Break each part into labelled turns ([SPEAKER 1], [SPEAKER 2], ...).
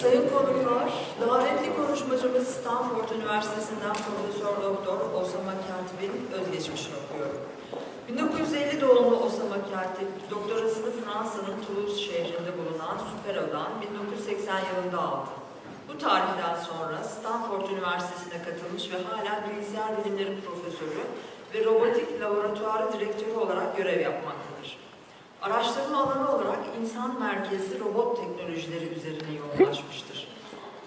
[SPEAKER 1] Sayın konuklar, davetli konuşmacımız Stanford Üniversitesi'nden Profesör Doktor Oussama KHATIP'in özgeçmişini okuyorum. 1950 doğumlu Oussama KHATIP, doktorasını Fransa'nın Toulouse şehrinde bulunan Süpero'dan 1980 yılında aldı. Bu tarihten sonra Stanford Üniversitesi'ne katılmış ve hala bilgisayar bilimleri profesörü ve robotik laboratuvarı direktörü olarak görev yapmaktadır. Araştırma alanı olarak insan merkezli robot teknolojileri üzerine yoğunlaşmıştır.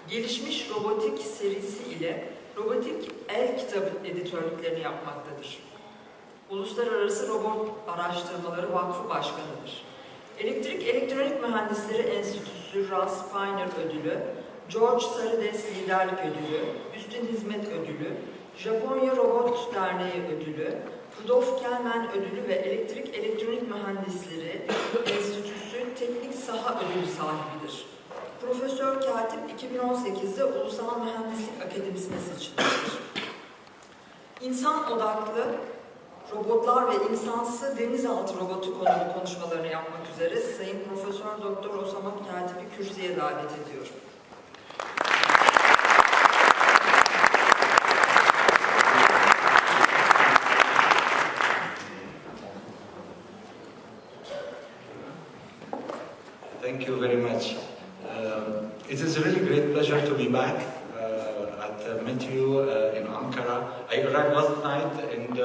[SPEAKER 1] Gelişmiş robotik serisi ile robotik el kitabı editörlüklerini yapmaktadır. Uluslararası Robot Araştırmaları Vakfı Başkanıdır. Elektrik Elektronik Mühendisleri Enstitüsü Ras Pioneer Ödülü, George Sarides Liderlik Ödülü, Üstün Hizmet Ödülü, Japonya Robot Derneği Ödülü, Rudolf Kellman Ödülü ve Elektrik Elektronik Mühendisleri Enstitüsü Teknik Saha Ödülü sahibidir. Profesör KHATIP 2018'de Ulusal Mühendislik Akademisi'ne seçilmiştir. İnsan Odaklı Robotlar ve İnsansı Denizaltı Robotu konulu konuşmalarını yapmak üzere Sayın Profesör Doktor Oussama KHATIP'i kürsüye davet ediyorum.
[SPEAKER 2] Thank you very much. It is a really great pleasure to be back at METU in Ankara. I arrived last night and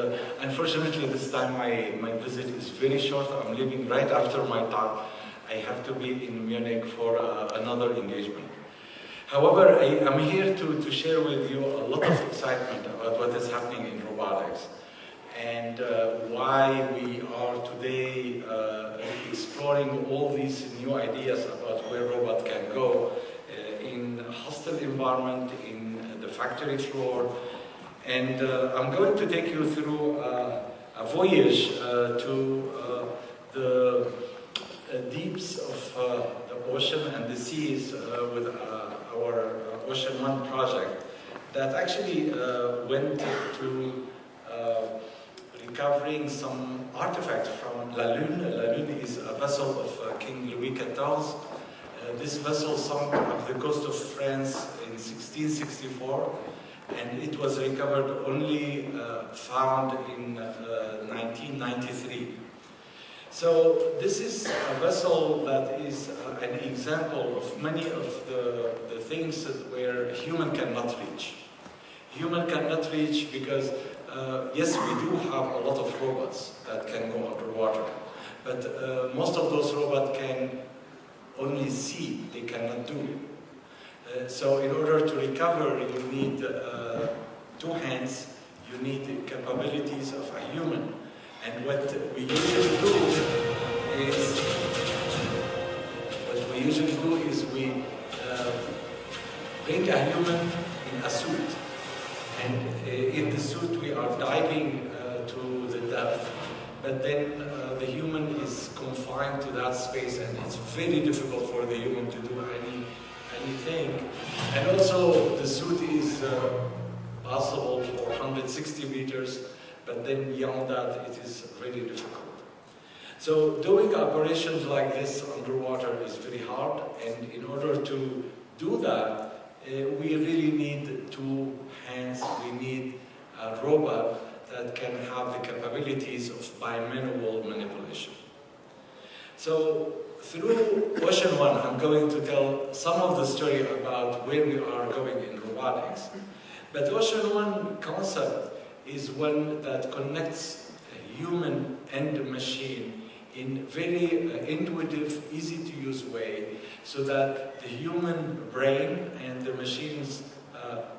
[SPEAKER 2] unfortunately this time my visit is very short. I'm leaving right after my talk. I have to be in Munich for another engagement. However, I am here to share with you a lot of excitement about what is happening in robotics and why we are today exploring all these new ideas about where robot can go in a hostile environment, in the factory floor. And I'm going to take you through a voyage to the deeps of the ocean and the seas with our Ocean One project that actually went to recovering some artifacts from La Lune. La Lune is a vessel of King Louis XIV. This vessel sunk off the coast of France in 1664, and it was recovered only found in 1993. So this is a vessel that is an example of many of the things where human cannot reach. Human cannot reach because yes, we do have a lot of robots that can go underwater, but most of those robots can only see, they cannot do. So in order to recover, you need two hands, you need the capabilities of a human. And what we usually do is we bring a human in a suit. And in the suit we are diving to the depth, but then the human is confined to that space and it's very difficult for the human to do anything. And also the suit is possible for 160 meters, but then beyond that it is really difficult. So doing operations like this underwater is very hard, and in order to do that, we really need two hands, we need a robot that can have the capabilities of bimanual manipulation. So through Ocean One, I'm going to tell some of the story about where we are going in robotics. But Ocean One concept is one that connects human and machine in very intuitive, easy-to-use way, so that the human brain and the machine's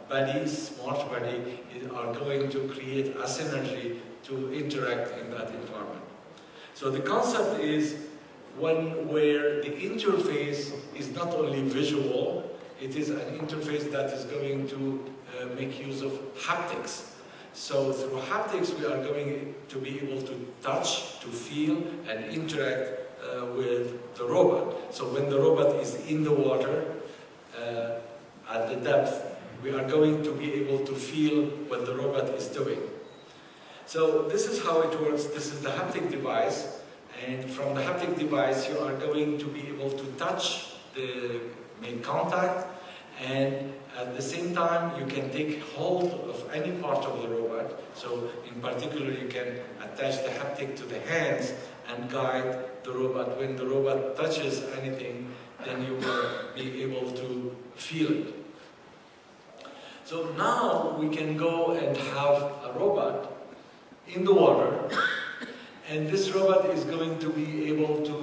[SPEAKER 2] body, smart body, are going to create a synergy to interact in that environment. So the concept is one where the interface is not only visual, it is an interface that is going to make use of haptics. So through haptics we are going to be able to touch, to feel and interact with the robot. So when the robot is in the water at the depth, we are going to be able to feel what the robot is doing. So this is how it works. This is the haptic device, and from the haptic device you are going to be able to touch the make contact, and at the same time you can take hold of any part of the robot. So in particular you can attach the haptic to the hands and guide the robot. When the robot touches anything, then you will be able to feel it. So now we can go and have a robot in the water, and this robot is going to be able to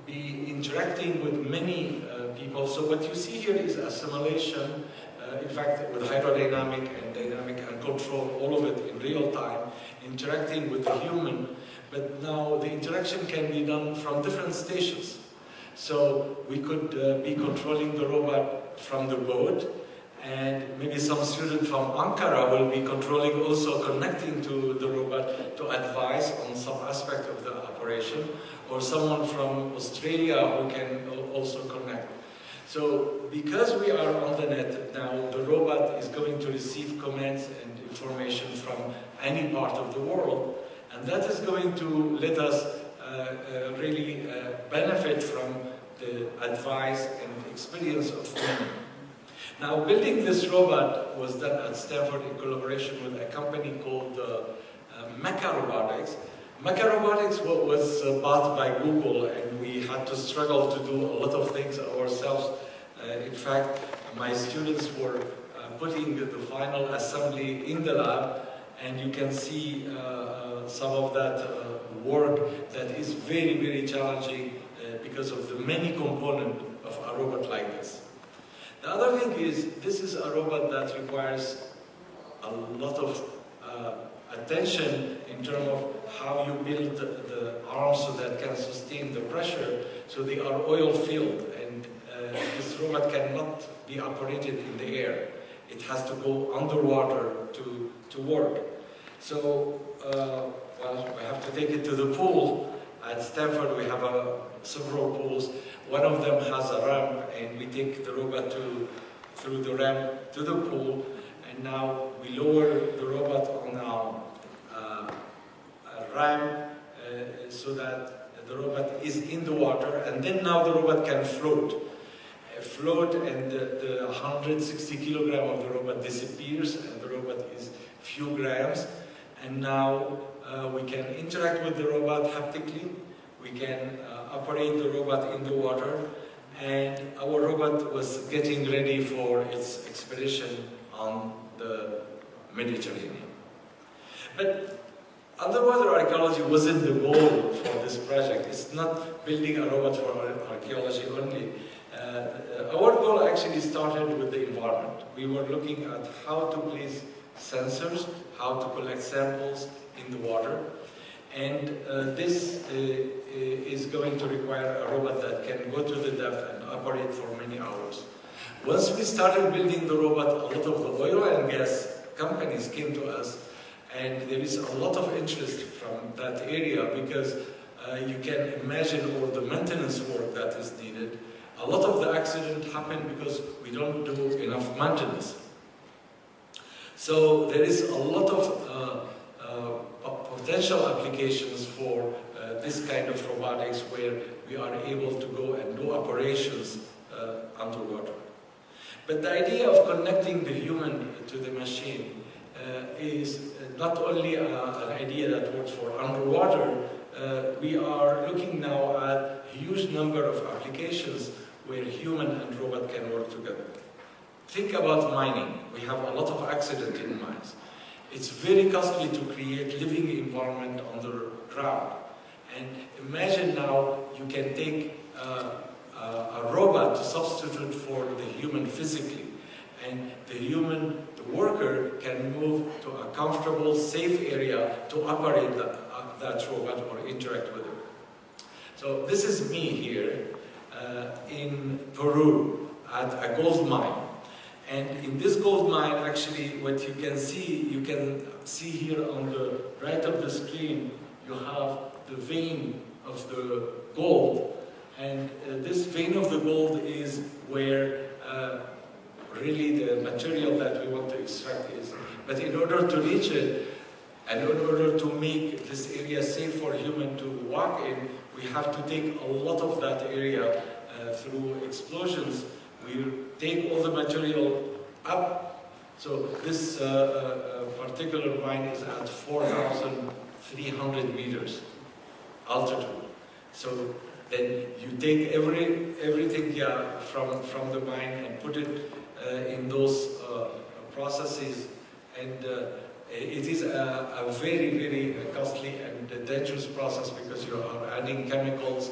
[SPEAKER 2] be interacting with many people. So what you see here is a simulation, in fact with hydrodynamic and dynamic and control, all of it in real time, interacting with the human. But now the interaction can be done from different stations. So we could be controlling the robot from the boat, and maybe some student from Ankara will be controlling, also connecting to the robot to advise on some aspect of the operation, or someone from Australia who can also connect. So because we are on the net now, the robot is going to receive commands and information from any part of the world, and that is going to let us really benefit from the advice and experience of many. Now, building this robot was done at Stanford in collaboration with a company called Mecha Robotics. Mecha Robotics was bought by Google, and we had to struggle to do a lot of things ourselves. In fact, my students were putting the final assembly in the lab, and you can see some of that work that is very, very challenging because of the many components of a robot like this. The other thing is, this is a robot that requires a lot of attention in terms of how you build the arms so that can sustain the pressure. So they are oil filled, and this robot cannot be operated in the air. It has to go underwater to work. So, well, we have to take it to the pool. At Stanford we have several pools. One of them has a ramp, and we take the robot through the ramp to the pool, and now we lower the robot on a ramp so that the robot is in the water, and then now the robot can float, and the 160 kilogram of the robot disappears, and the robot is few grams, and now we can interact with the robot haptically. We can operate the robot in the water, and our robot was getting ready for its expedition on the Mediterranean. But underwater archaeology wasn't the goal for this project. It's not building a robot for archaeology only. Our goal actually started with the environment. We were looking at how to place sensors, how to collect samples in the water, and this is going to require a robot that can go to the depth and operate for many hours. Once we started building the robot, a lot of the oil and gas companies came to us, and there is a lot of interest from that area because you can imagine all the maintenance work that is needed. A lot of the accidents happen because we don't do enough maintenance. So there is a lot of potential applications for this kind of robotics where we are able to go and do operations underwater. But the idea of connecting the human to the machine is not only an idea that works for underwater. We are looking now at a huge number of applications where human and robot can work together. Think about mining. We have a lot of accidents in mines. It's very costly to create living environment underground. And imagine now you can take a robot to substitute for the human physically. And the human, the worker, can move to a comfortable, safe area to operate that robot or interact with it. So this is me here in Peru at a gold mine. And in this gold mine, actually, what you can see here on the right of the screen, you have the vein of the gold. And this vein of the gold is where really the material that we want to extract is. But in order to reach it, and in order to make this area safe for human to walk in, we have to take a lot of that area through explosions We take all the material up. So this particular mine is at 4,300 meters altitude. So then you take everything from the mine and put it in those processes, and it is a very, very costly and dangerous process because you are adding chemicals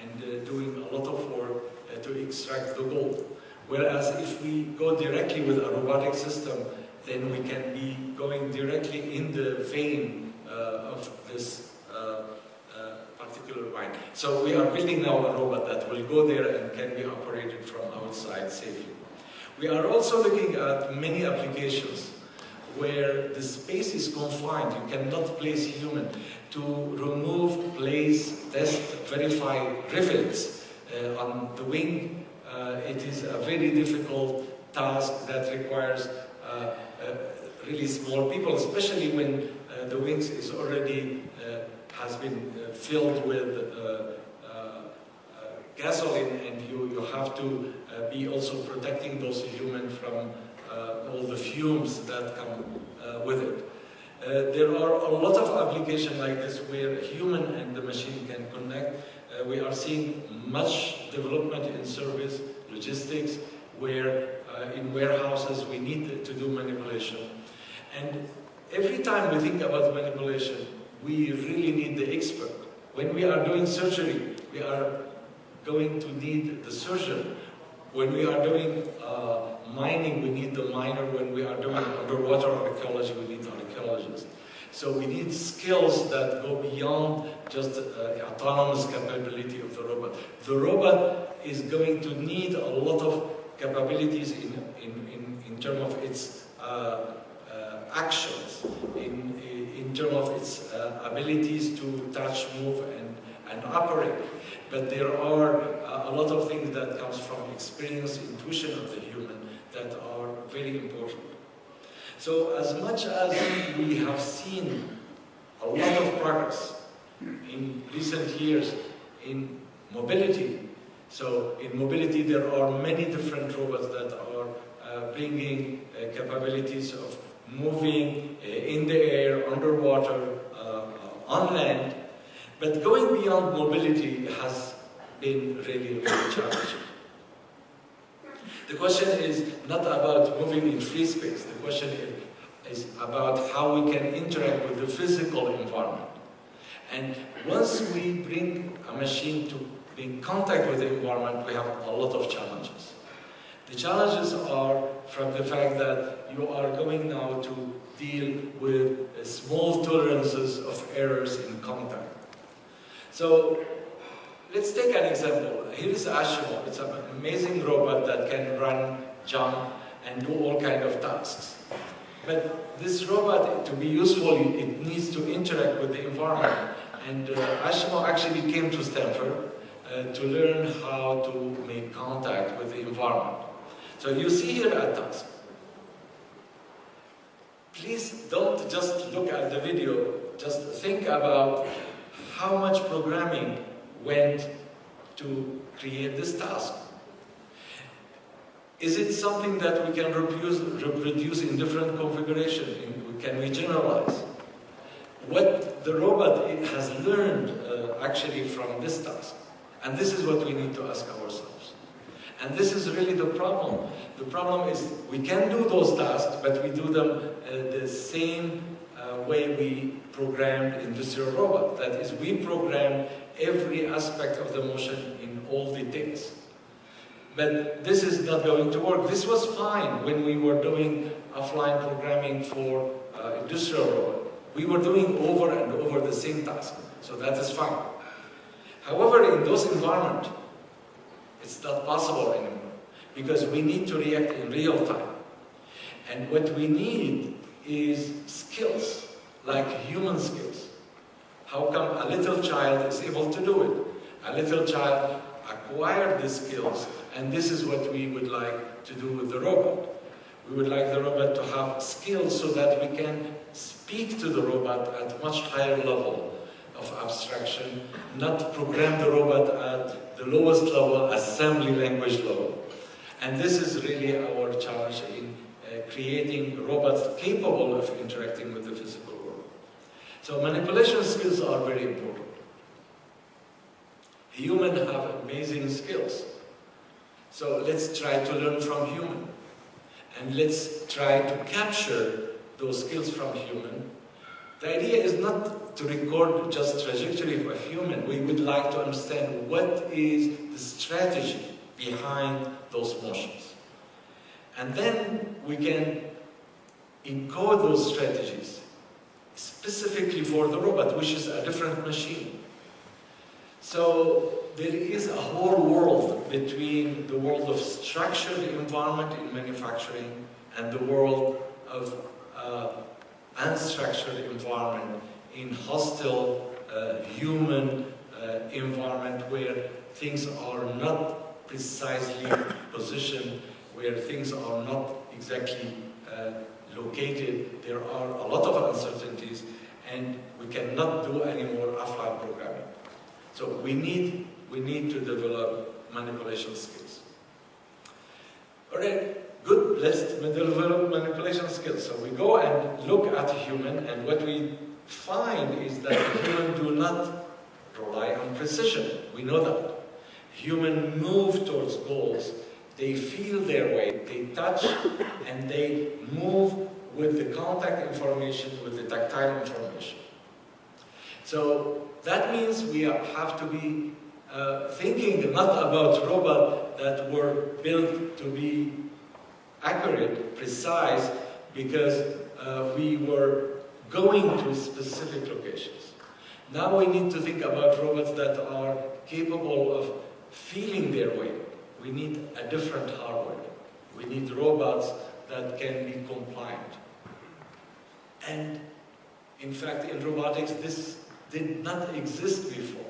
[SPEAKER 2] and doing a lot of work to extract the gold. Whereas if we go directly with a robotic system, then we can be going directly in the vein of this particular mine. So we are building now a robot that will go there and can be operated from outside safely. We are also looking at many applications where the space is confined. You cannot place human. To remove, place, test, verify rivets on the wing, it is a very difficult task that requires really small people, especially when the wings is already has been filled with gasoline, and you have to be also protecting those humans from all the fumes that come with it. There are a lot of applications like this where human and the machine can connect. We are seeing much development in service, logistics, where in warehouses we need to do manipulation. And every time we think about manipulation, we really need the expert. When we are doing surgery, we are going to need the surgeon. When we are doing mining, we need the miner. When we are doing underwater archaeology, we need the archaeologist. So we need skills that go beyond just the autonomous capability of the robot. The robot is going to need a lot of capabilities in terms of its actions, in terms of its abilities to touch, move, and operate. But there are a lot of things that comes from experience, intuition of the human that are very important. So as much as we have seen a lot of progress in recent years in mobility, so in mobility there are many different robots that are bringing capabilities of moving in the air, underwater, on land. But going beyond mobility has been really, really challenging. The question is not about moving in free space. The question is about how we can interact with the physical environment. And once we bring a machine to be in contact with the environment, we have a lot of challenges. The challenges are from the fact that you are going now to deal with small tolerances of errors in contact. So let's take an example. Here is Ashimo. It's an amazing robot that can run, jump, and do all kinds of tasks. But this robot, to be useful, it needs to interact with the environment. And Ashimo actually came to Stanford to learn how to make contact with the environment. So you see here a task. Please don't just look at the video, just think about how much programming went to create this task. Is it something that we can reproduce in different configurations? Can we generalize? What the robot has learned actually from this task. And this is what we need to ask ourselves. And this is really the problem. The problem is we can do those tasks, but we do them the same way we programmed industrial robot. That is, we program every aspect of the motion in all details. But this is not going to work. This was fine when we were doing offline programming for industrial robot. We were doing over and over the same task, so that is fine. However, in those environments, it's not possible anymore, because we need to react in real time. And what we need is skills, like human skills. How come a little child is able to do it? A little child acquired these skills, and this is what we would like to do with the robot. We would like the robot to have skills so that we can speak to the robot at much higher level of abstraction, not program the robot at the lowest level, assembly language level. And this is really our challenge in creating robots capable of interacting with the physical world. So manipulation skills are very important. Humans have amazing skills. So let's try to learn from human. And let's try to capture those skills from human. The idea is not to record just trajectory of a human. We would like to understand what is the strategy behind those motions. And then we can encode those strategies specifically for the robot, which is a different machine. So there is a whole world between the world of structured environment in manufacturing and the world of unstructured environment in hostile human environment where things are not precisely positioned, where things are not exactly located. There are a lot of uncertainties, and we cannot do any more offline programming. So we need to develop manipulation skills. All right, good. Let's develop manipulation skills. So we go and look at a human, and what we find is that humans do not rely on precision. We know that. Humans move towards goals. They feel their way, they touch, and they move with the contact information, with the tactile information. So that means we have to be thinking not about robots that were built to be accurate, precise, because we were going to specific locations. Now we need to think about robots that are capable of feeling their way. We need a different hardware. We need robots that can be compliant. And in fact, in robotics, this did not exist before.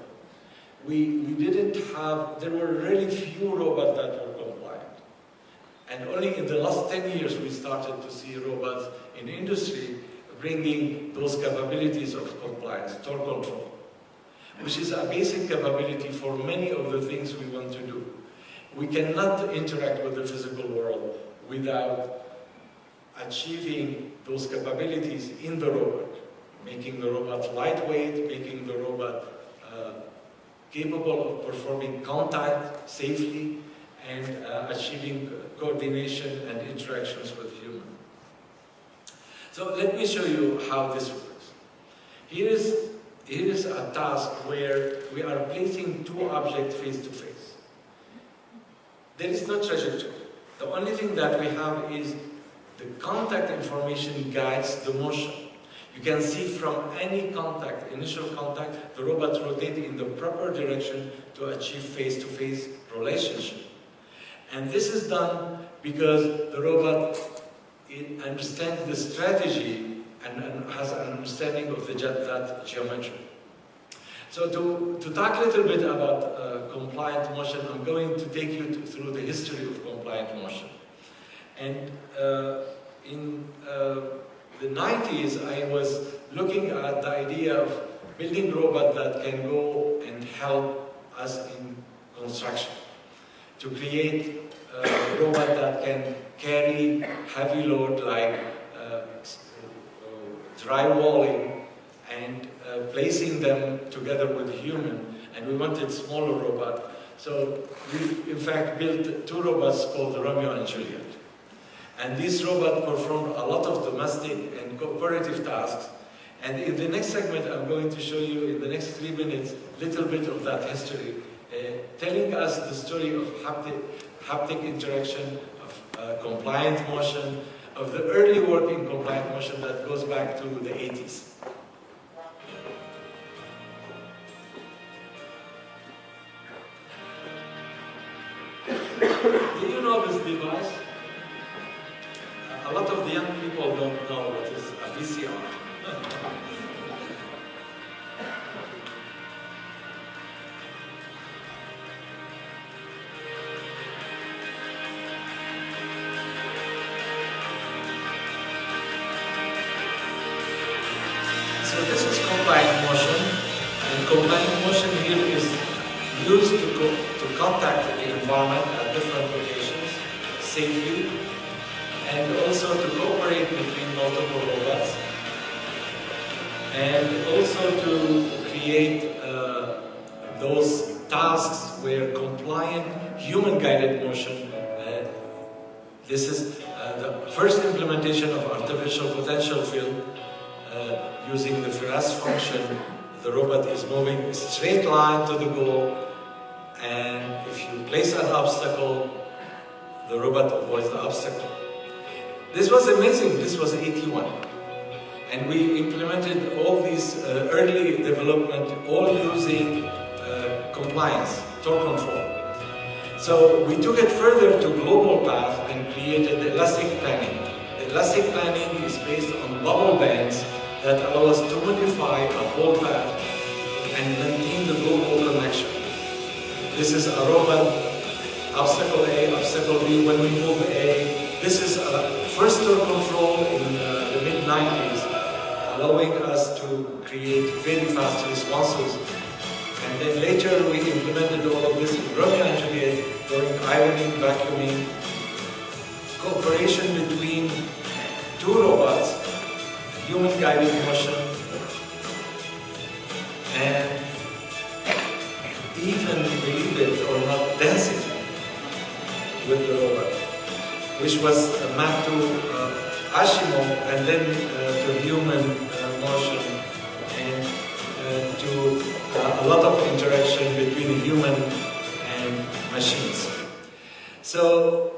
[SPEAKER 2] We didn't have, there were really few robots that were compliant. And only in the last 10 years we started to see robots in industry bringing those capabilities of compliance, torque control, which is a basic capability for many of the things we want to do. We cannot interact with the physical world without achieving those capabilities in the robot, making the robot lightweight, making the robot capable of performing contact safely, and achieving coordination and interactions with humans. So let me show you how this works. Here is a task where we are placing two objects face to face. There is no trajectory. The only thing that we have is the contact information guides the motion. You can see from any contact, initial contact, the robot rotates in the proper direction to achieve face-to-face relationship. And this is done because the robot understands the strategy and has an understanding of that geometry. So to talk a little bit about compliant motion, I'm going to take you through the history of compliant motion. And in the 90s, I was looking at the idea of building robots that can go and help us in construction, to create a robot that can carry heavy load like drywalling and placing them together with human, and we wanted smaller robot. So we in fact built two robots called Romeo and Juliet. And this robot performed a lot of domestic and cooperative tasks. And in the next segment, I'm going to show you in the next 3 minutes a little bit of that history, telling us the story of haptic interaction, of compliant motion, of the early work in compliant motion that goes back to the 80s. Do you know this device? A lot of the young people don't know what is a VCR. So this is compliant motion, and compliant motion here is used to contact the environment at different locations. safely, and also to cooperate between multiple robots, and also to create those tasks where compliant human-guided motion, this is the first implementation of artificial potential field using the FRS function. The robot is moving a straight line to the goal, and if you place an obstacle, the robot avoids the obstacle. This was amazing. This was 81. And we implemented all these early development, all using compliance, torque control. So we took it further to global path and created the elastic planning. The elastic planning is based on bubble bands that allow us to modify a whole path and maintain the global connection. This is a robot, obstacle A, obstacle B. When we move A, this is a first torque control in the mid-90s, allowing us to create very fast responses. And then later we implemented all of this in Romeo and Juliet, during ironing, vacuuming, cooperation between two robots, human-guided motion, and even, believe it or not, density with the robot, which was mapped to Asimov and then to human motion and to a lot of interaction between human and machines. So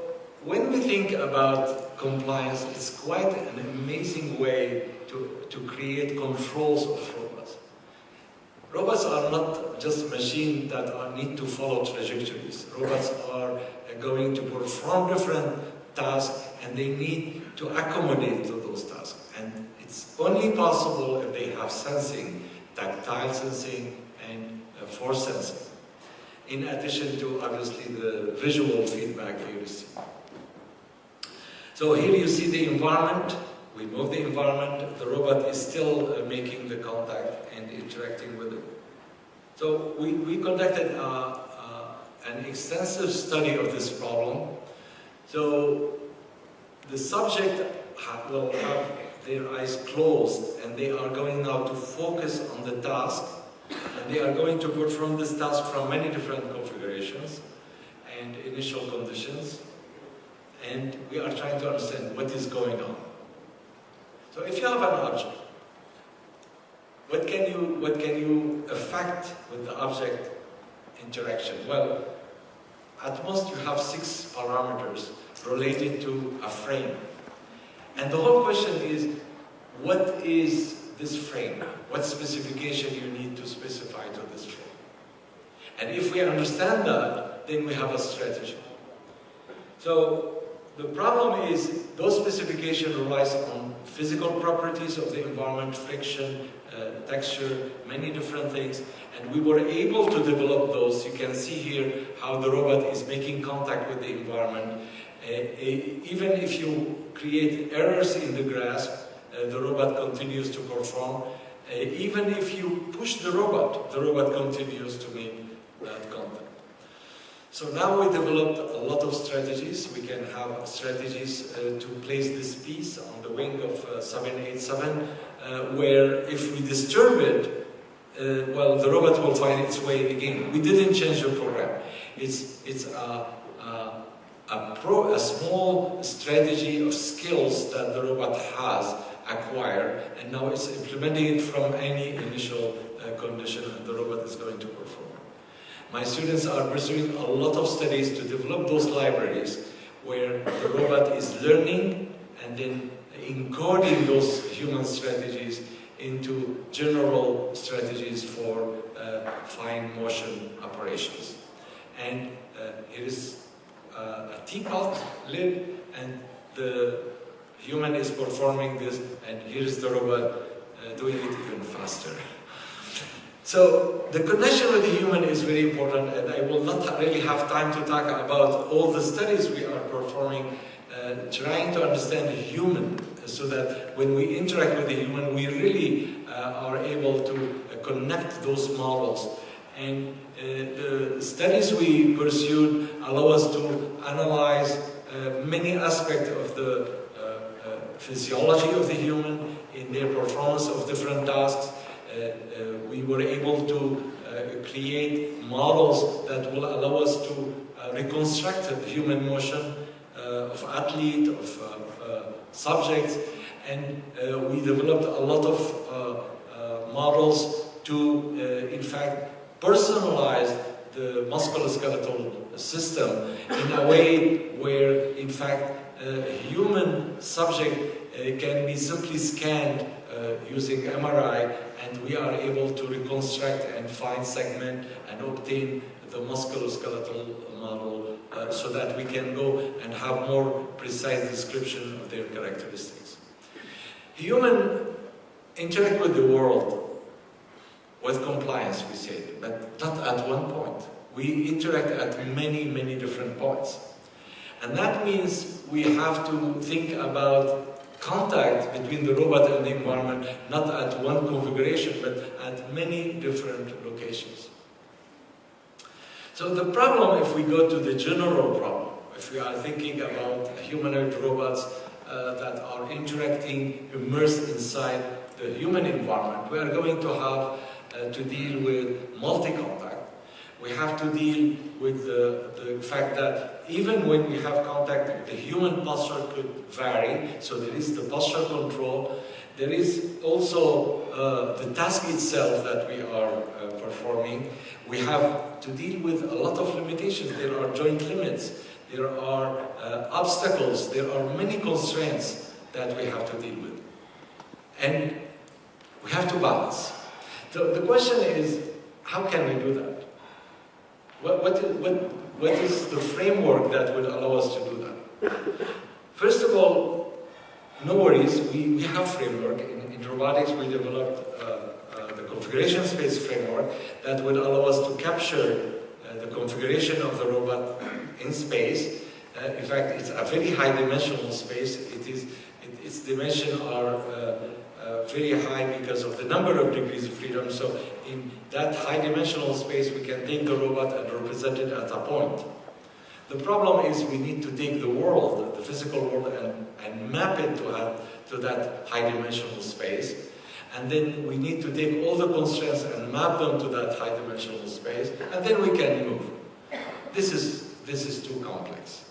[SPEAKER 2] when we think about compliance, it's quite an amazing way to create controls of robots. Robots are not just machines that need to follow trajectories. Robots are going to perform different tasks, and they need to accommodate to those tasks. And it's only possible if they have sensing, tactile sensing, and force sensing. In addition to, obviously, the visual feedback here you see. So here you see the environment. We move the environment. The robot is still making the contact and interacting with it. So we conducted an extensive study of this problem. So the subject will have their eyes closed, and they are going now to focus on the task, and they are going to perform this task from many different configurations and initial conditions, and we are trying to understand what is going on. So if you have an object, what can you affect with the object interaction? Well, at most you have 6 parameters related to a frame. And the whole question is, what is this frame? What specification you need to specify to this frame? And if we understand that, then we have a strategy. So the problem is, those specifications relies on physical properties of the environment, friction, texture, many different things, and we were able to develop those. You can see here how the robot is making contact with the environment. Even if you create errors in the grasp, the robot continues to perform. Even if you push the robot continues to make that contact. So now we developed a lot of strategies. We can have strategies to place this piece on the wing of 787, where if we disturb it, well, the robot will find its way again. We didn't change the program. It's a small strategy of skills that the robot has acquired, and now it's implementing it from any initial condition, and the robot is going to perform. My students are pursuing a lot of studies to develop those libraries where the robot is learning and then encoding those human strategies into general strategies for fine motion operations. And here is a teapot lid, and the human is performing this, and here's the robot doing it even faster. So the connection with the human is very important, and I will not really have time to talk about all the studies we are performing, trying to understand the human, so that when we interact with the human, we really are able to connect those models. And the studies we pursued allow us to analyze many aspects of the physiology of the human in their performance of different tasks. We were able to create models that will allow us to reconstruct the human motion of athletes, of subjects, and we developed a lot of models to, in fact, personalize the musculoskeletal system in a way where, in fact, a human subject can be simply scanned using MRI, and we are able to reconstruct and find, segment, and obtain the musculoskeletal model so that we can go and have more precise description of their characteristics. Human interact with the world with compliance, we say, but not at one point. We interact at many, many different points. And that means we have to think about contact between the robot and the environment, not at one configuration, but at many different locations. So the problem, if we go to the general problem, if we are thinking about humanoid robots that are interacting, immersed inside the human environment, we are going to have to deal with multi-contact. We have to deal with the fact that even when we have contact, the human posture could vary. So there is the posture control. There is also the task itself that we are performing. We have to deal with a lot of limitations. There are joint limits. There are obstacles. There are many constraints that we have to deal with. And we have to balance. So the question is, how can we do that? What is the framework that would allow us to do that? First of all, no worries, we have framework. In robotics, we developed the configuration space framework that would allow us to capture the configuration of the robot in space. In fact, it's a very high dimensional space. Its dimensions are very high because of the number of degrees of freedom. So in that high dimensional space, we can take the robot and represent it at a point. The problem is we need to take the world, the physical world, and map it to that high dimensional space. And then we need to take all the constraints and map them to that high dimensional space, and then we can move. This is too complex.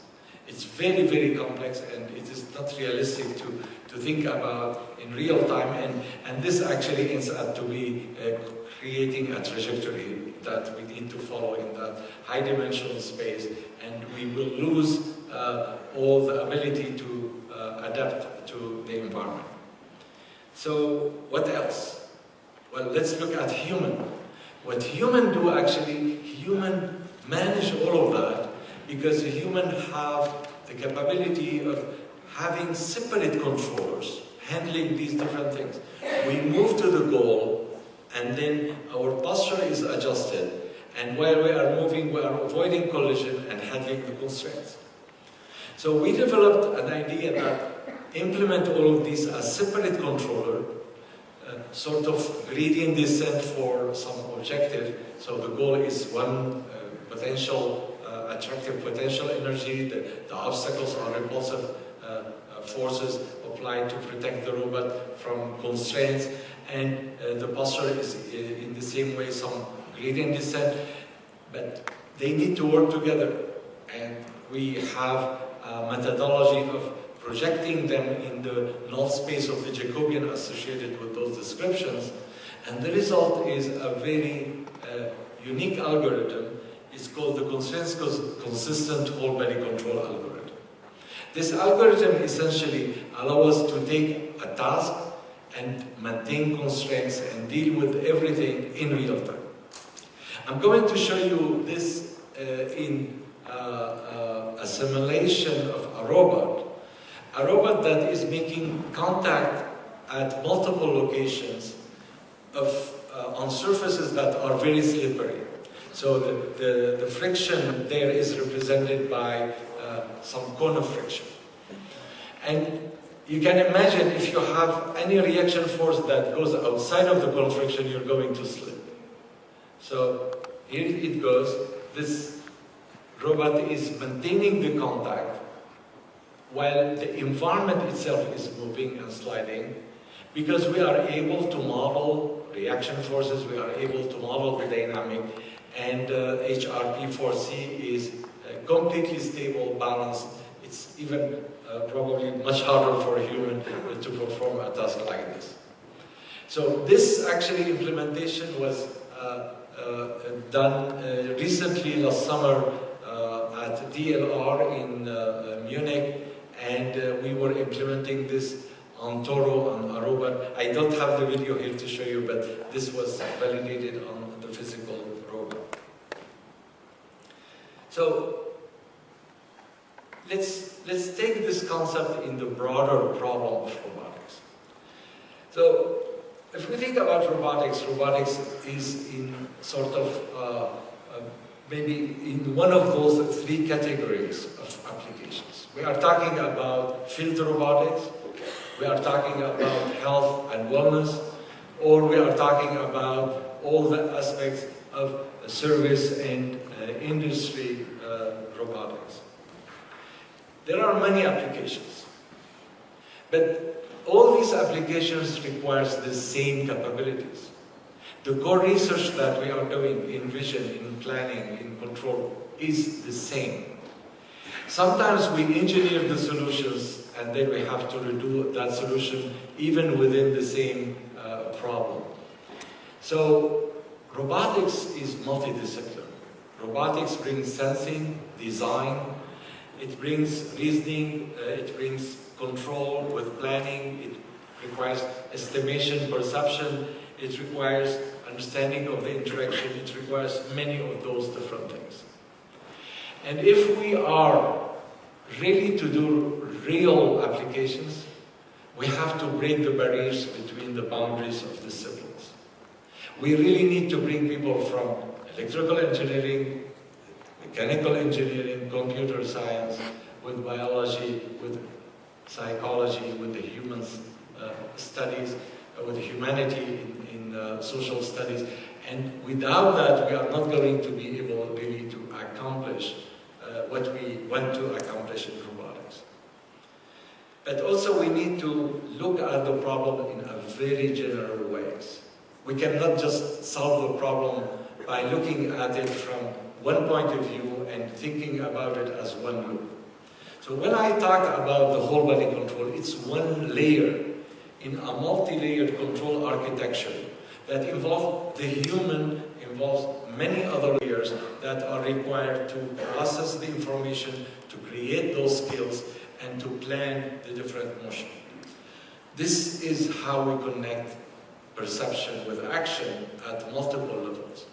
[SPEAKER 2] It's very, very complex, and it is not realistic to think about in real time, and this actually ends up to be creating a trajectory that we need to follow in that high dimensional space, and we will lose all the ability to adapt to the environment. So what else? Well, let's look at human. What human do actually, human manage all of that because human have the capability of having separate controllers, handling these different things. We move to the goal, and then our posture is adjusted, and while we are moving, we are avoiding collision and handling the constraints. So we developed an idea that implement all of these as separate controller, sort of gradient descent for some objective. So the goal is one potential, attractive potential energy, the obstacles are repulsive forces applied to protect the robot from constraints, and the posture is in the same way, some gradient descent, but they need to work together, and we have a methodology of projecting them in the null space of the Jacobian associated with those descriptions, and the result is a very unique algorithm. It's called the constraints consistent whole body control algorithm. This algorithm essentially allows us to take a task and maintain constraints and deal with everything in real time. I'm going to show you this in a simulation of a robot that is making contact at multiple locations on surfaces that are very slippery. So the friction there is represented by some cone of friction. And you can imagine if you have any reaction force that goes outside of the cone of friction, you're going to slip. So here it goes. This robot is maintaining the contact while the environment itself is moving and sliding, because we are able to model reaction forces, we are able to model the dynamic, and HRP4C is completely stable, balanced. It's even probably much harder for a human to perform a task like this. So this actually implementation was done recently last summer at DLR in Munich, and we were implementing this on Toro and Aruba. I don't have the video here to show you, but this was validated on the physical robot. So let's take this concept in the broader problem of robotics. So if we think about robotics, robotics is in sort of maybe in one of those three categories of applications. We are talking about field robotics, we are talking about health and wellness, or we are talking about all the aspects of service and industry robotics. There are many applications, but all these applications requires the same capabilities. The core research that we are doing in vision, in planning, in control is the same. Sometimes we engineer the solutions and then we have to redo that solution even within the same problem. So robotics is multidisciplinary. Robotics brings sensing, design, it brings reasoning, it brings control with planning, it requires estimation, perception, it requires understanding of the interaction, it requires many of those different things. And if we are ready to do real applications, we have to break the barriers between the boundaries of disciplines. We really need to bring people from electrical engineering, mechanical engineering, computer science, with biology, with psychology, with the human studies, with humanity in social studies. And without that, we are not going to be able really to accomplish what we want to accomplish in robotics. But also we need to look at the problem in a very general ways. We cannot just solve the problem by looking at it from one point of view and thinking about it as one loop. So when I talk about the whole body control, it's one layer in a multi-layered control architecture that involves the human, involves many other layers that are required to process the information, to create those skills, and to plan the different motion. This is how we connect perception with action at multiple levels,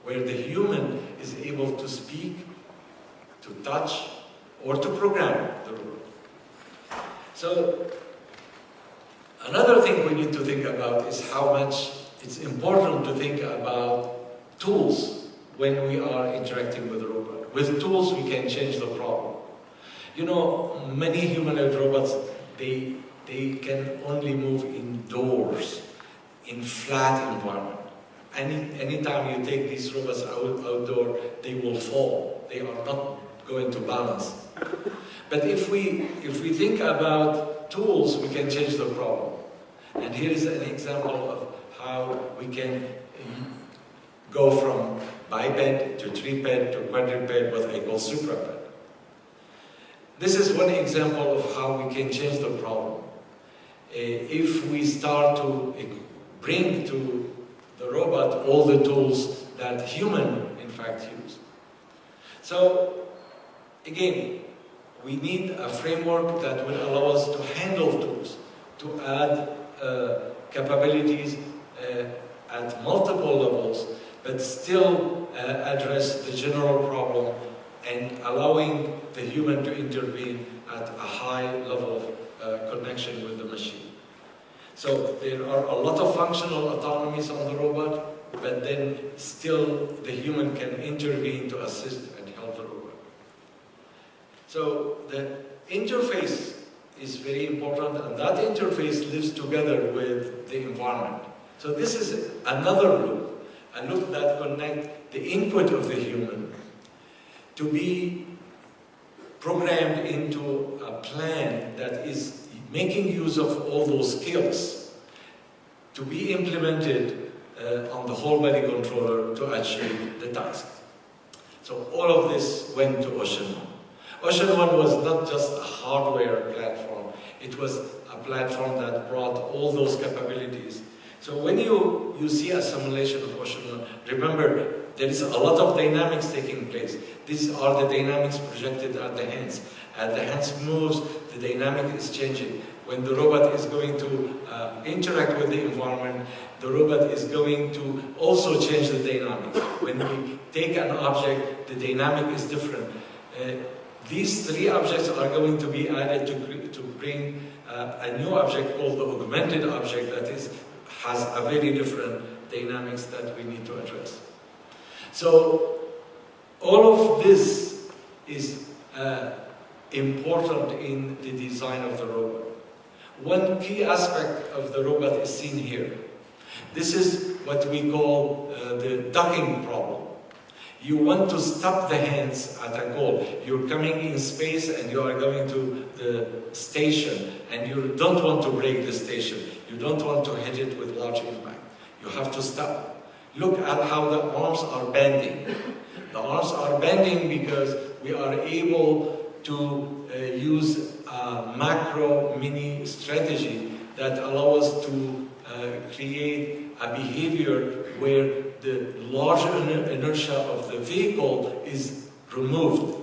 [SPEAKER 2] where the human is able to speak, to touch, or to program the robot. So, another thing we need to think about is how much it's important to think about tools when we are interacting with a robot. With tools, we can change the problem. You know, many humanoid robots, they can only move indoors, in flat environment. Anytime you take these robots outdoor, they will fall. They are not going to balance. But if we think about tools, we can change the problem. And here is an example of how we can go from biped to triped to quadruped, what I call supraped. This is one example of how we can change the problem. If we start to bring to the robot all the tools that human, in fact, use. So, again, we need a framework that will allow us to handle tools, to add capabilities at multiple levels, but still address the general problem and allowing the human to intervene at a high level of connection with the machine. So there are a lot of functional autonomies on the robot, but then still the human can intervene to assist and help the robot. So the interface is very important, and that interface lives together with the environment. So this is another loop, a loop that connects the input of the human to be programmed into a plan that is making use of all those skills to be implemented on the whole body controller to achieve the task. So all of this went to Ocean One. Ocean One was not just a hardware platform, it was a platform that brought all those capabilities. So when you see a simulation of Ocean One, remember there is a lot of dynamics taking place. These are the dynamics projected at the hands. As the hands moves, the dynamic is changing. When the robot is going to interact with the environment, the robot is going to also change the dynamic. When we take an object, the dynamic is different. These three objects are going to be added to bring a new object called the augmented object that has a very different dynamics that we need to address. So all of this is important in the design of the robot. One key aspect of the robot is seen here. This is what we call the docking problem. You want to stop the hands at a goal. You're coming in space and you are going to the station and you don't want to break the station. You don't want to hit it with large impact. You have to stop. Look at how the arms are bending. The arms are bending because we are able to use a macro-mini strategy that allows us to create a behavior where the large inertia of the vehicle is removed.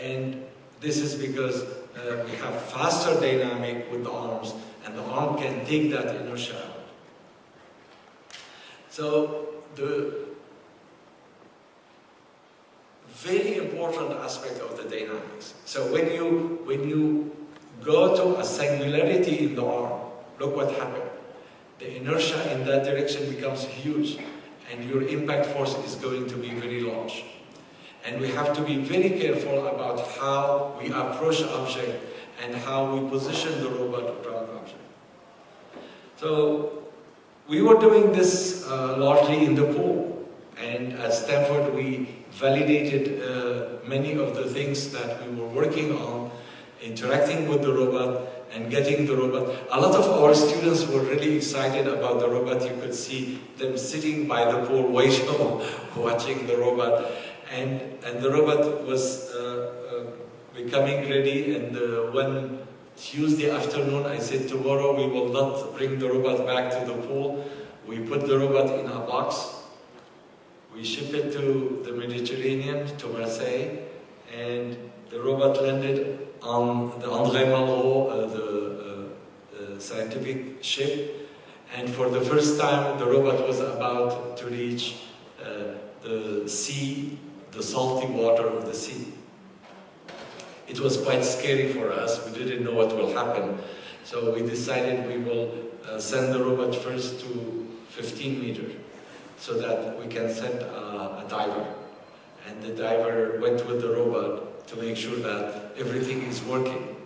[SPEAKER 2] And this is because we have faster dynamic with the arms, and the arm can take that inertia out. So the very important aspect of the dynamics. So when you go to a singularity in the arm, look what happened. The inertia in that direction becomes huge, and your impact force is going to be very large. And we have to be very careful about how we approach object and how we position the robot around object. So we were doing this largely in the pool, and at Stanford we validated many of the things that we were working on, interacting with the robot and getting the robot. A lot of our students were really excited about the robot. You could see them sitting by the pool watching the robot, and the robot was becoming ready. And one Tuesday afternoon I said, tomorrow we will not bring the robot back to the pool. We put the robot in a box. We ship it to the Mediterranean, to Marseille, and the robot landed on the André Malraux, the scientific ship, and for the first time the robot was about to reach the sea, the salty water of the sea. It was quite scary for us. We didn't know what will happen, so we decided we will send the robot first to 15 meters. So that we can send a diver. And the diver went with the robot to make sure that everything is working.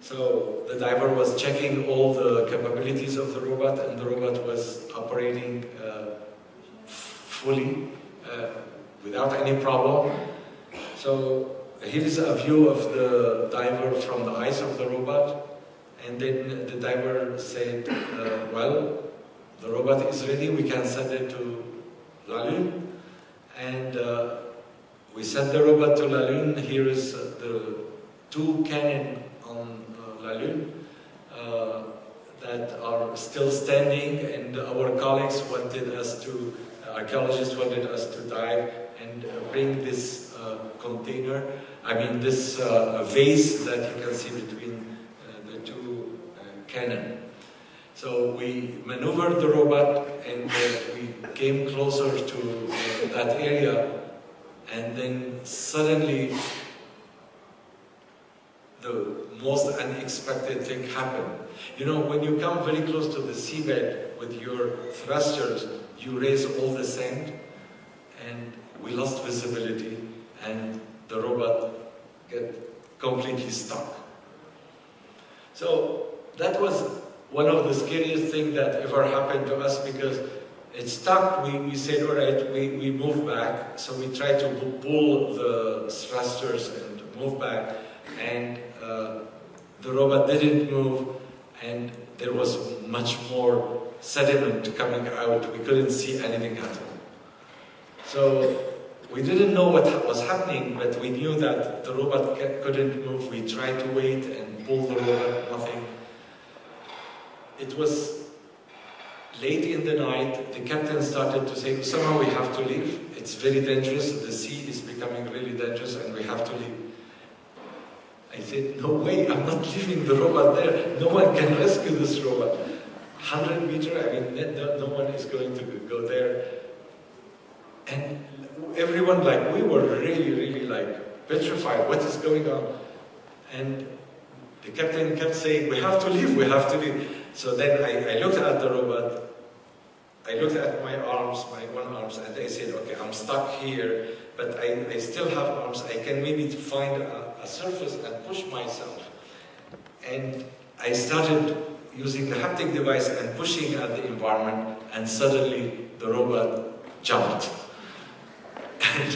[SPEAKER 2] So the diver was checking all the capabilities of the robot, and the robot was operating fully without any problem. So here is a view of the diver from the eyes of the robot. And then the diver said, well, the robot is ready, we can send it to La Lune. And we sent the robot to La Lune. Here is the two cannons on La Lune that are still standing, and our colleagues wanted us to, archaeologists wanted us to dive and bring this container, this vase that you can see between the two cannons. So we maneuvered the robot, and we came closer to that area, and then suddenly the most unexpected thing happened. You know, when you come very close to the seabed with your thrusters, you raise all the sand, and we lost visibility, and the robot got completely stuck. So that was one of the scariest things that ever happened to us, because it stuck. We said, all right, we move back. So we tried to pull the thrusters and move back, and the robot didn't move, and there was much more sediment coming out. We couldn't see anything at all. So we didn't know what was happening, but we knew that the robot couldn't move. We tried to wait and pull the robot, nothing. It was late in the night. The captain started to say, "Somehow we have to leave. It's very dangerous. The sea is becoming really dangerous and we have to leave." I said, "No way, I'm not leaving the robot there. No one can rescue this robot. 100 meters, I mean, no one is going to go there." And everyone, like, we were really like petrified. What is going on? And the captain kept saying, "We have to leave, we have to leave." So then I looked at the robot, I looked at my arms, my one arms, and I said, "Okay, I'm stuck here, but I still have arms. I can maybe find a surface and push myself." And I started using the haptic device and pushing at the environment, and suddenly the robot jumped. And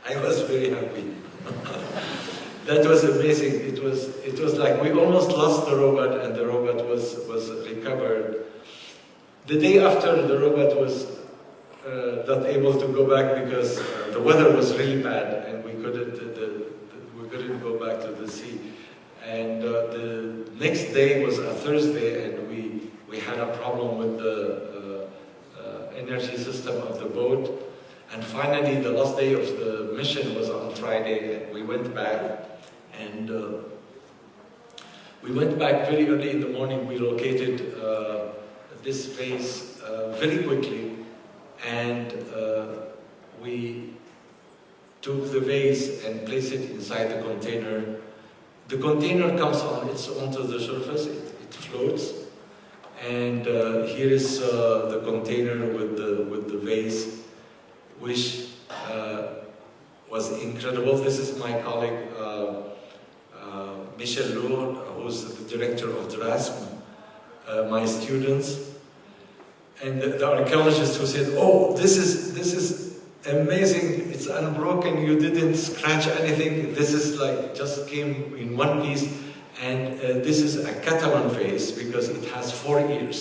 [SPEAKER 2] I was very happy. That was amazing. It was like we almost lost the robot, and the robot was recovered. The day after, the robot was not able to go back because the weather was really bad, and we couldn't go back to the sea. And the next day was a Thursday, and we had a problem with the energy system of the boat. And finally, the last day of the mission was on Friday, and we went back. And we went back very early in the morning. We located this vase very quickly, and we took the vase and placed it inside the container. The container comes onto the surface, it floats, and here is the container with the vase, which was incredible. This is my colleague Michel Lourdes, who's the director of DRASM, my students, and the archaeologist who said, "Oh, this is amazing, it's unbroken, you didn't scratch anything, this is like, just came in one piece." And this is a Catalan vase because it has 4 ears.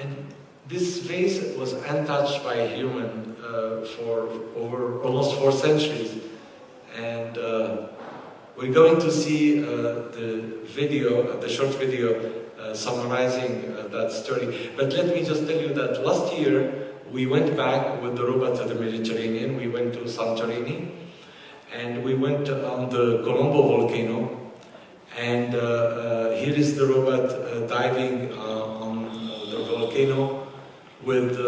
[SPEAKER 2] And this vase was untouched by a human for over almost 4 centuries. And we're going to see the short video summarizing that story. But let me just tell you that last year we went back with the robot to the Mediterranean. We went to Santorini, and we went on the Colombo volcano. And here is the robot diving on the volcano with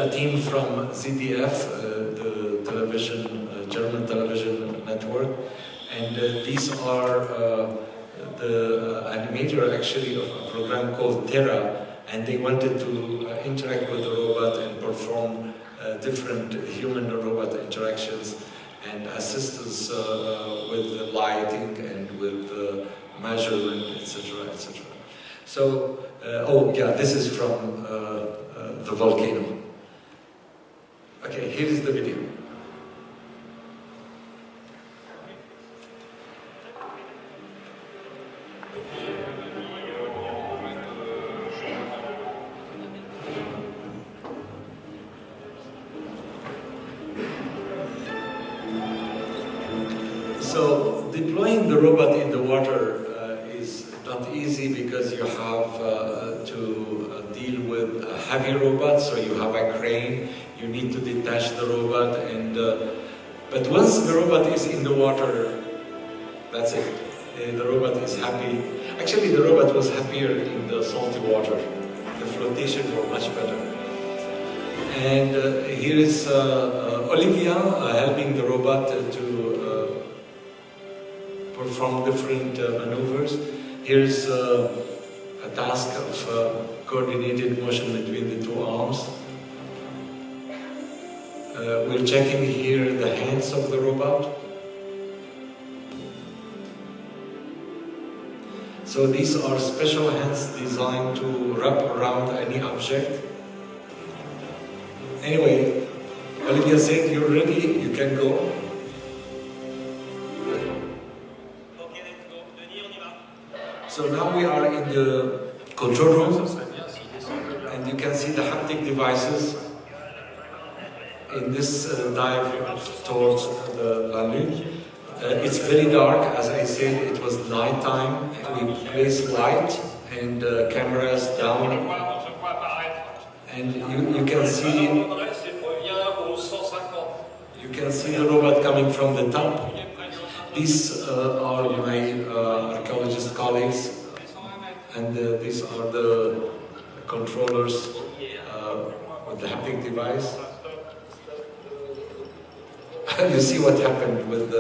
[SPEAKER 2] a team from ZDF, the German television network. And these are the animator actually of a program called Terra, and they wanted to interact with the robot and perform different human-robot interactions and assistance with the lighting and with the measurement, etc., etc. So, oh yeah, this is from the volcano. Okay, here is the video. So deploying the robot in the water is not easy because you have to deal with a heavy robot, so you have a crane, you need to detach the robot, and but once the robot is in the water, that's it. The robot is happy. Actually, the robot was happier in the salty water. The flotation was much better. And here is Olivia helping the robot to perform different maneuvers. Here's a task of coordinated motion between the 2 arms. We're checking here the hands of the robot. So these are special hands designed to wrap around any object. Anyway, Olivia said, "You're ready, you can go." So now we are in the control room, and you can see the haptic devices in this dive towards the La Lune. It's very dark, as I said, it was night time. We placed light and cameras down, and you can see the robot coming from the top. These are my archaeologist colleagues, and these are the controllers with the haptic device. You see what happened with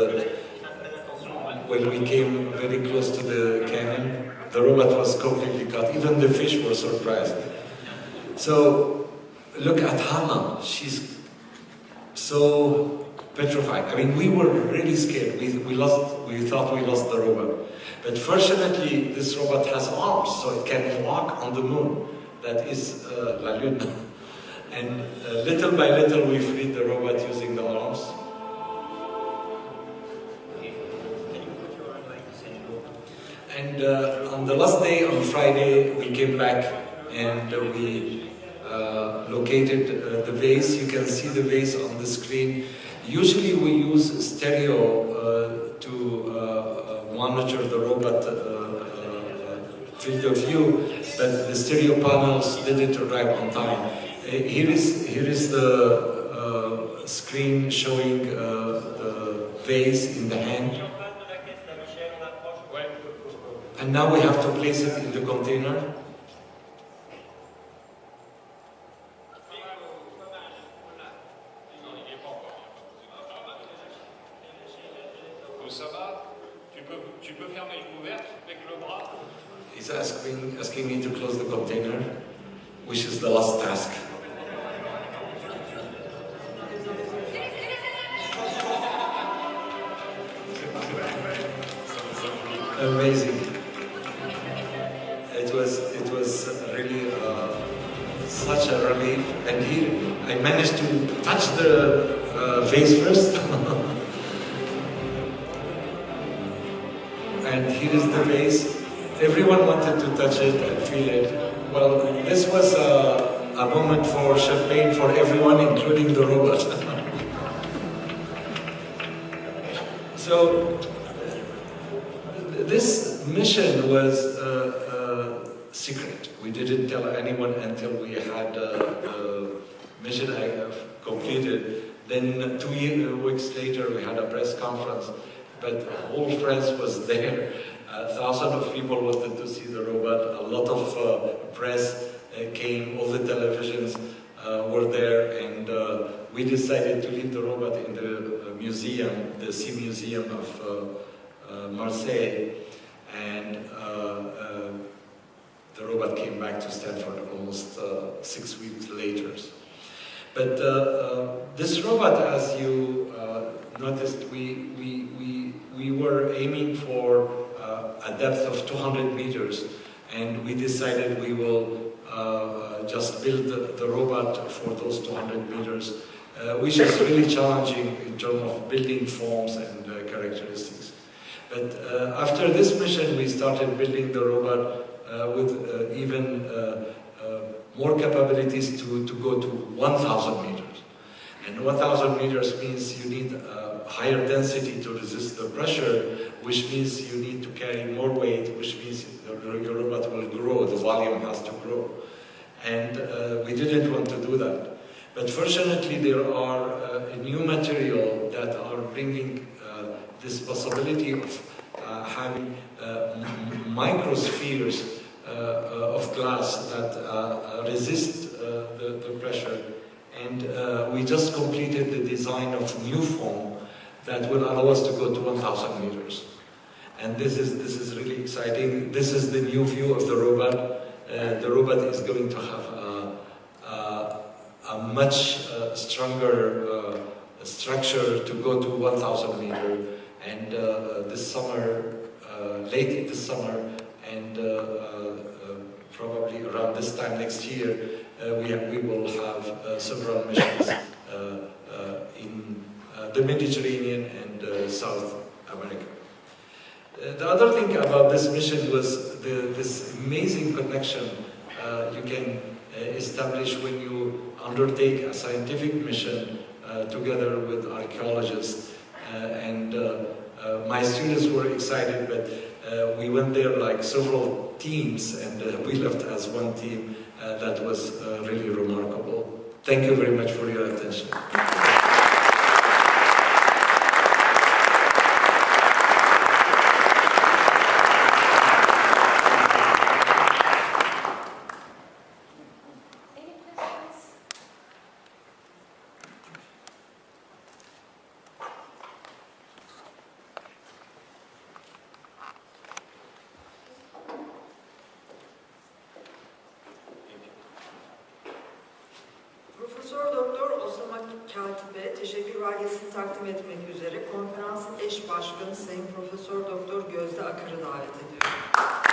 [SPEAKER 2] when we came very close to the cannon. The robot was completely cut. Even the fish were surprised. So look at Hannah. She's so petrified. I mean, we were really scared. We thought we lost the robot. But fortunately, this robot has arms, so it can walk on the moon. That is La Lune. And little by little, we freed the robot using the arms. And on the last day, on Friday, we came back and we located the vase. You can see the vase on the screen. Usually we use stereo to monitor the robot field of view, but the stereo panels didn't arrive on time. Here is the screen showing the vase in the hand. And now we have to place it in the container. He's asking me to close the container, which is the last task. Amazing. It was really such a relief. And here I managed to touch the vase first. And here is the vase. Everyone wanted to touch it and feel it. Well, this was a moment for champagne for everyone, including the robot. So this mission was secret. We didn't tell anyone until we had the mission completed. Then 2 weeks later, we had a press conference, but the whole press was there. Thousands of people wanted to see the robot. A lot of press came. All the televisions were there, and we decided to leave the robot in the museum, the Sea Museum of Marseille, and the robot came back to Stanford almost 6 weeks later. But this robot, as you noticed, we were aiming for a depth of 200 meters, and we decided we will just build the robot for those 200 meters, which is really challenging in terms of building forms and characteristics. But after this mission, we started building the robot with even more capabilities to go to 1,000 meters. And 1,000 meters means you need higher density to resist the pressure, which means you need to carry more weight, which means your robot will grow, the volume has to grow. And we didn't want to do that. But fortunately, there are new material that are bringing this possibility of having microspheres of glass that resist the pressure. And we just completed the design of new foam that will allow us to go to 1,000 meters. And this is really exciting. This is the new view of the robot. The robot is going to have a much stronger structure to go to 1,000 meters. And this summer, late this summer, and probably around this time next year, we will have several missions in the Mediterranean and South America. The other thing about this mission was this amazing connection you can establish when you undertake a scientific mission together with archaeologists. My students were excited, but we went there like several teams, and we left as one team. That was really remarkable. Thank you very much for your attention.
[SPEAKER 1] Profesör Doktor Oussama KHATIP'e teşekkür belgesini takdim etmek üzere konferansın eş başkanı Sayın Profesör Doktor Gözde Akar'ı davet ediyorum.